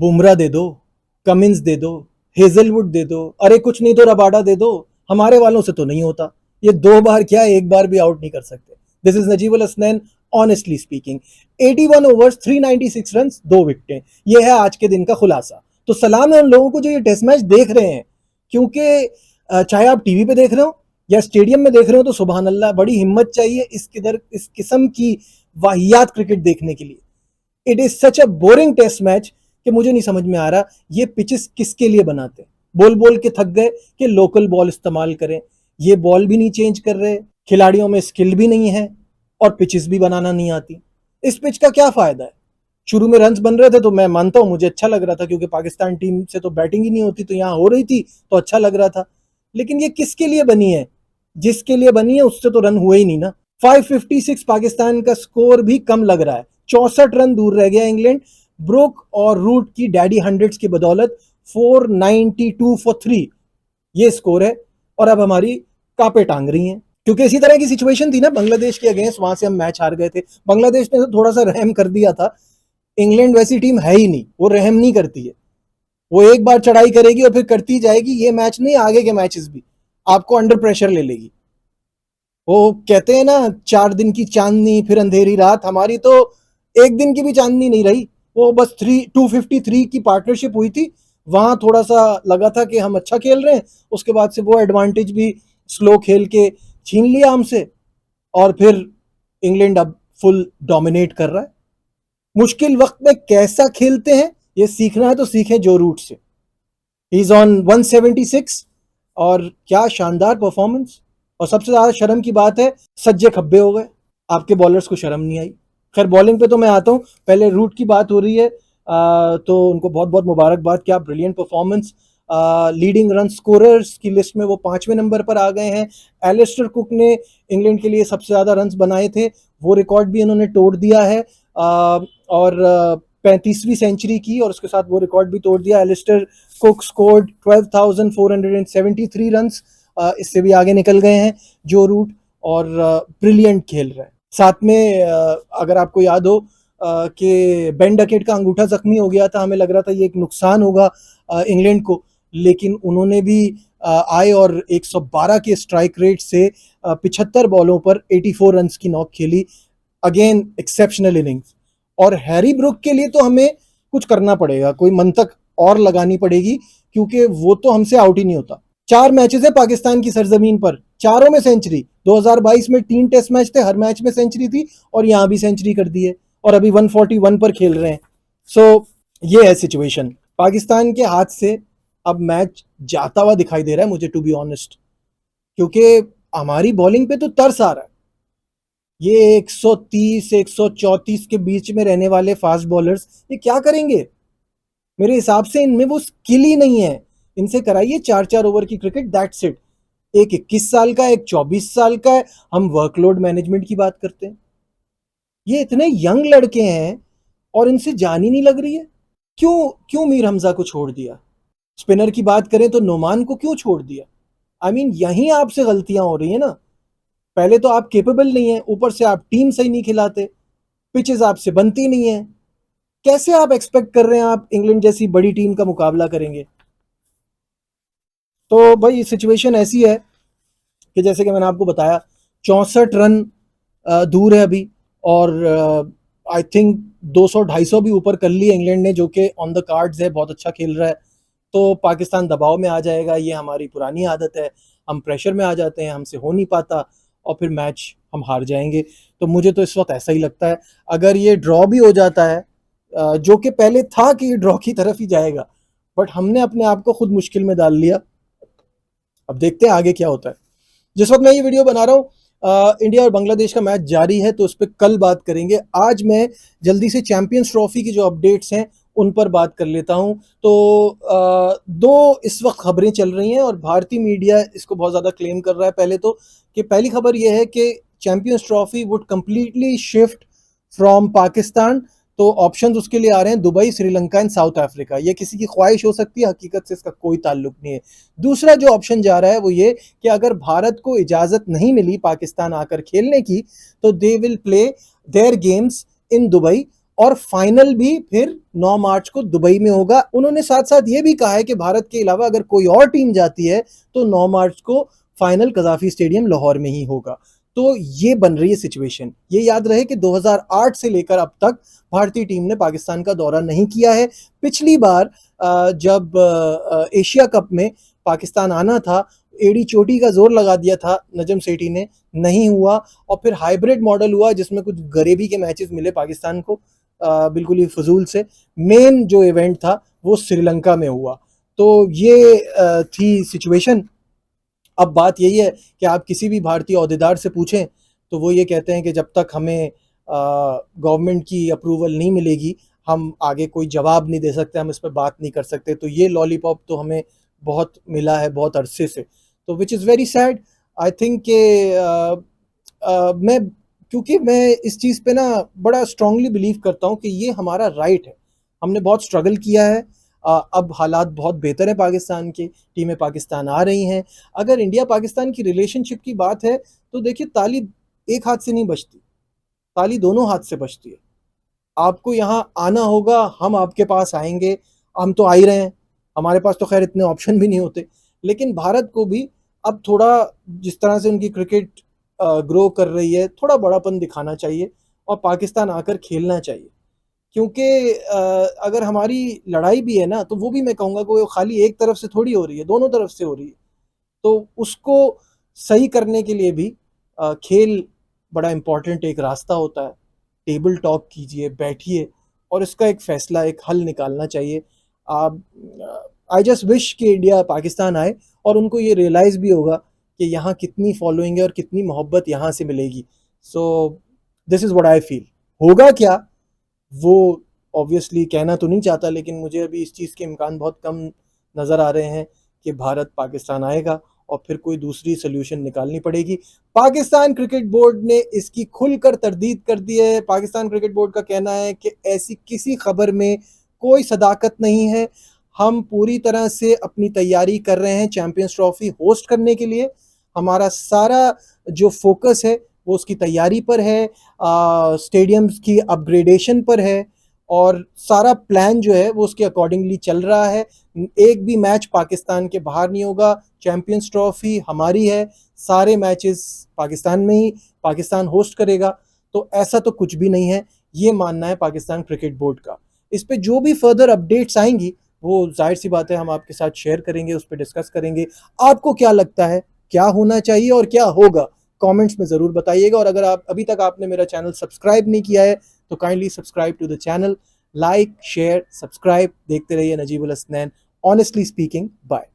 बुमराह दे दो, कमिंस दे दो, हेजलवुड दे दो, अरे कुछ नहीं तो रबाडा दे दो। हमारे वालों से तो नहीं होता। ये 2 बार क्या, एक बार भी आउट नहीं कर सकते। This is Najeeb al Hasnain, honestly speaking. 81 overs, 396 run, 2 विकेटें। ये है आज के दिन का खुलासा। तो सलाम है उन लोगों को जो ये टेस्ट मैच देख रहे हैं, क्योंकि चाहे आप टीवी पे देख रहे हो या स्टेडियम में देख रहे हो, तो सुबहान अल्लाह, बड़ी हिम्मत चाहिए इस किस्म की वाहियात क्रिकेट देखने के लिए। It is such a boring test match कि मुझे नहीं समझ में आ रहा ये पिचेस किसके लिए बनाते। बोल बोल के थक गए कि लोकल बॉल इस्तेमाल करें। ये बॉल भी नहीं चेंज कर रहे, खिलाड़ियों में स्किल भी नहीं है, और पिचेस भी बनाना नहीं आती। इस पिच का क्या फायदा है? शुरू में रन्स बन रहे थे तो मैं मानता हूं, मुझे अच्छा लग रहा था, क्योंकि पाकिस्तान टीम से तो बैटिंग ही नहीं होती, तो यहां हो रही थी तो अच्छा लग रहा था। लेकिन ये किसके लिए बनी है? जिसके लिए बनी है उससे तो रन हुए ही नहीं ना। 556 पाकिस्तान का स्कोर भी कम लग रहा है। 64 रन दूर रह गया इंग्लैंड। ब्रुक और रूट की डैडी हंड्रेड्स की बदौलत 492 फॉर 3 ये स्कोर है। और अब हमारी कापे टांग रही हैं, क्योंकि इसी तरह की सिचुएशन थी ना बांग्लादेश के अगेंस्ट, वहां से हम मैच हार गए थे। बांग्लादेश ने तो थोड़ा सा रहम कर दिया था। इंग्लैंड वैसी टीम है ही नहीं, वो रहम नहीं करती है। वो एक बार चढ़ाई करेगी और फिर करती जाएगी। ये मैच नहीं, आगे के मैचेस भी आपको अंडर प्रेशर ले लेगी। वो कहते हैं ना, 4 दिन की चांदनी फिर अंधेरी रात। हमारी तो एक दिन की भी चांदनी नहीं रही। वो बस 253 की पार्टनरशिप हुई थी, वहां थोड़ा सा लगा था कि हम अच्छा खेल रहे हैं। उसके बाद से वो एडवांटेज भी स्लो खेल के छीन लिया हमसे, और फिर इंग्लैंड अब फुल डोमिनेट कर रहा है। मुश्किल वक्त में कैसा खेलते हैं ये सीखना है तो सीखें जो रूट से। ही इज ऑन 176, और क्या शानदार परफॉर्मेंस। और सबसे ज्यादा शर्म की बात है, सज्जे खब्बे हो गए, आपके बॉलर्स को शर्म नहीं आई। खैर बॉलिंग पे तो मैं आता हूं, पहले रूट की बात हो रही है। तो उनको बहुत बहुत मुबारकबाद, क्या brilliant performance. Leading run scorers की लिस्ट में वो 5वें नंबर पर आ गए हैं। एलिस्टर कुक ने इंग्लैंड के लिए सबसे ज्यादा रन बनाए थे, वो रिकॉर्ड भी इन्होंने तोड़ दिया है। और 35वीं सेंचुरी की, और उसके साथ वो रिकॉर्ड भी तोड़ दिया। एलिस्टर कुक स्कोर्ड 12,473 रन्स, इससे भी आगे निकल गए हैं जो रूट, और ब्रिलियंट खेल रहे हैं। साथ में अगर आपको याद हो कि बेन डकेट का अंगूठा जख्मी हो गया था, हमें लग रहा था ये एक नुकसान होगा इंग्लैंड को, लेकिन उन्होंने भी आए और 112 के स्ट्राइक रेट से 75 बॉलों पर 84 रन की नॉक खेली। Again exceptional innings. और हैरी ब्रुक के लिए तो हमें कुछ करना पड़ेगा, कोई मंतक और लगानी पड़ेगी, क्योंकि वो तो हमसे आउट ही नहीं होता। 4 मैचेस है पाकिस्तान की सरजमीन पर, चारों में सेंचुरी। 2022 में 3 टेस्ट मैच थे, हर मैच में सेंचुरी थी, और यहां भी सेंचुरी कर दी है, और अभी 141 पर खेल रहे हैं। सो ये है सिचुएशन। पाकिस्तान के हाथ से अब मैच जाता हुआ दिखाई दे रहा है मुझे, टू बी ऑनेस्ट, क्योंकि हमारी बॉलिंग पे तो तरस आ रहा है। ये 130 134 के बीच में रहने वाले फास्ट बॉलर्स ये क्या करेंगे? मेरे हिसाब से इनमें वो स्किल ही नहीं है। इनसे कराइए 4-4 ओवर की क्रिकेट, दैट्स इट। एक 21 साल का, एक 24 साल का है, हम वर्कलोड मैनेजमेंट की बात करते हैं। ये इतने यंग लड़के हैं और इनसे जान ही नहीं लग रही है। क्यों क्यों मीर हमजा को छोड़ दिया? स्पिनर की बात करें तो नोमान को क्यों छोड़ दिया? आई मीन यहीं आपसे गलतियां हो रही है ना। पहले तो आप केपेबल नहीं है, ऊपर से आप टीम सही नहीं खिलाते, पिचेस आपसे बनती नहीं है। कैसे आप एक्सपेक्ट कर रहे हैं आप इंग्लैंड जैसी बड़ी टीम का मुकाबला करेंगे? तो भाई सिचुएशन ऐसी है कि जैसे कि मैंने आपको बताया, 64 रन दूर है अभी, और आई थिंक 200-250 भी ऊपर कर लिए इंग्लैंड ने, जो कि ऑन द कार्ड्स है, बहुत अच्छा खेल रहा है। तो पाकिस्तान दबाव में आ जाएगा, ये हमारी पुरानी आदत है। हम प्रेशर में आ जाते हैं, हमसे हो नहीं पाता, और फिर मैच हम हार जाएंगे। तो मुझे तो इस वक्त ऐसा ही लगता है, अगर ये ड्रॉ भी हो जाता है, जो कि पहले था कि ये ड्रॉ की तरफ ही जाएगा, बट हमने अपने आप को खुद मुश्किल में डाल लिया। अब देखते हैं आगे क्या होता है। जिस वक्त मैं ये वीडियो बना रहा हूँ, इंडिया और बांग्लादेश का मैच जारी है, तो उस पर कल बात करेंगे। आज मैं जल्दी से चैंपियंस ट्रॉफी की जो अपडेट्स हैं उन पर बात कर लेता हूं। तो दो इस वक्त खबरें चल रही हैं, और भारतीय मीडिया इसको बहुत ज़्यादा क्लेम कर रहा है। पहले तो कि पहली खबर यह है कि champions trophy would completely shift from Pakistan. तो ऑप्शंस उसके लिए आ रहे हैं Dubai, Sri Lanka and south Africa. ये किसी की ख्वाहिश हो सकती है, हकीकत से इसका कोई ताल्लुक नहीं है। दूसरा जो ऑप्शन जा रहा है वो ये कि अगर भारत को इजाज़त नहीं मिली पाकिस्तान आकर खेलने की, तो they will play their games in Dubai, और फाइनल भी फिर 9 मार्च को दुबई में होगा। उन्होंने साथ साथ ये भी कहा है कि भारत के अलावा अगर कोई और टीम जाती है तो 9 मार्च को फाइनल कजाफी स्टेडियम लाहौर में ही होगा। तो ये बन रही है सिचुएशन। ये याद रहे कि 2008 से लेकर अब तक भारतीय टीम ने पाकिस्तान का दौरा नहीं किया है। पिछली बार जब एशिया कप में पाकिस्तान आना था, एड़ी चोटी का जोर लगा दिया था नजम सेठी ने, नहीं हुआ। और फिर हाइब्रिड मॉडल हुआ जिसमें कुछ गरीबी के मैचेस मिले पाकिस्तान को, बिल्कुल ही फजूल से। मेन जो इवेंट था वो श्रीलंका में हुआ। तो ये थी सिचुएशन। अब बात यही है कि आप किसी भी भारतीय ओहदेदार से पूछें तो वो ये कहते हैं कि जब तक हमें गवर्नमेंट की अप्रूवल नहीं मिलेगी हम आगे कोई जवाब नहीं दे सकते, हम इस पर बात नहीं कर सकते। तो ये लॉलीपॉप तो हमें बहुत मिला है बहुत अरसे से, तो which is very sad. I think कि मैं, क्योंकि मैं इस चीज़ पे ना बड़ा स्ट्रांगली बिलीव करता हूँ कि ये हमारा राइट है। हमने बहुत स्ट्रगल किया है, अब हालात बहुत बेहतर है पाकिस्तान के, टीमें पाकिस्तान आ रही हैं। अगर इंडिया पाकिस्तान की रिलेशनशिप की बात है तो देखिए, ताली एक हाथ से नहीं बजती, ताली दोनों हाथ से बजती है। आपको यहाँ आना होगा, हम आपके पास आएंगे, हम तो आ ही रहे हैं, हमारे पास तो खैर इतने ऑप्शन भी नहीं होते। लेकिन भारत को भी अब थोड़ा, जिस तरह से उनकी क्रिकेट ग्रो कर रही है, थोड़ा बड़ापन दिखाना चाहिए और पाकिस्तान आकर खेलना चाहिए। क्योंकि अगर हमारी लड़ाई भी है ना, तो वो भी मैं कहूँगा कि वो खाली एक तरफ से थोड़ी हो रही है, दोनों तरफ से हो रही है। तो उसको सही करने के लिए भी खेल बड़ा इम्पोर्टेंट एक रास्ता होता है। टेबल टॉक कीजिए, बैठिए और इसका एक फैसला, एक हल निकालना चाहिए। आप, आई जस्ट विश कि इंडिया पाकिस्तान आए और उनको ये रियलाइज़ भी होगा कि यहाँ कितनी फॉलोइंग है और कितनी मोहब्बत यहाँ से मिलेगी। So this is what I feel. होगा क्या वो ऑब्वियसली कहना तो नहीं चाहता, लेकिन मुझे अभी इस चीज़ के इम्कान बहुत कम नज़र आ रहे हैं कि भारत पाकिस्तान आएगा और फिर कोई दूसरी सोल्यूशन निकालनी पड़ेगी। पाकिस्तान क्रिकेट बोर्ड ने इसकी खुलकर तरदीद कर दी है। पाकिस्तान क्रिकेट बोर्ड का कहना है कि ऐसी किसी खबर में कोई सदाकत नहीं है। हम पूरी तरह से अपनी तैयारी कर रहे हैं चैंपियंस ट्रॉफी होस्ट करने के लिए। हमारा सारा जो फोकस है वो उसकी तैयारी पर है, स्टेडियम्स की अपग्रेडेशन पर है और सारा प्लान जो है वो उसके अकॉर्डिंगली चल रहा है। एक भी मैच पाकिस्तान के बाहर नहीं होगा। चैंपियंस ट्रॉफी हमारी है, सारे मैचेस पाकिस्तान में ही पाकिस्तान होस्ट करेगा। तो ऐसा तो कुछ भी नहीं है, ये मानना है पाकिस्तान क्रिकेट बोर्ड का। इस पे जो भी फर्दर अपडेट्स आएंगी वो जाहिर सी बात है हम आपके साथ शेयर करेंगे, उस पर डिस्कस करेंगे। आपको क्या लगता है, क्या होना चाहिए और क्या होगा, कमेंट्स में ज़रूर बताइएगा। और अगर आप अभी तक आपने मेरा चैनल सब्सक्राइब नहीं किया है तो kindly subscribe to the channel. Like share subscribe, देखते रहिए Najibul Hasnain honestly speaking. Bye.